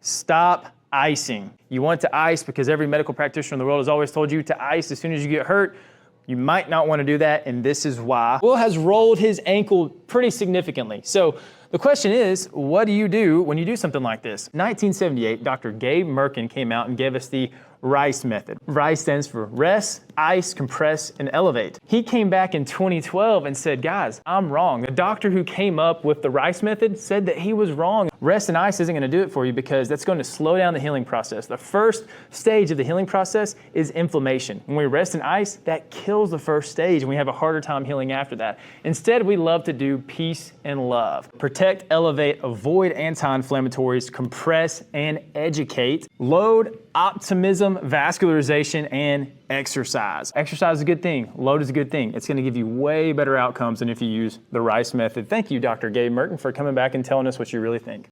Stop icing. You want to ice because every medical practitioner in the world has always told you to ice as soon as you get hurt. You might not want to do that, and this is why. Will has rolled his ankle pretty significantly. So the question is, what do you do when you do something like this? 1978, Dr. Gabe Merkin came out and gave us the RICE method. RICE stands for rest, ice, compress, and elevate. He came back in 2012 and said, guys, I'm wrong. The doctor who came up with the RICE method said that he was wrong. Rest and ice isn't going to do it for you because that's going to slow down the healing process. The first stage of the healing process is inflammation. When we rest and ice, that kills the first stage and we have a harder time healing after that. Instead, we love to do peace and love. Protect, elevate, avoid anti-inflammatories, compress, and educate. Load, optimism, vascularization, and exercise. Exercise is a good thing. Load is a good thing. It's going to give you way better outcomes than if you use the RICE method. Thank you, Dr. Gabe Merkin, for coming back and telling us what you really think.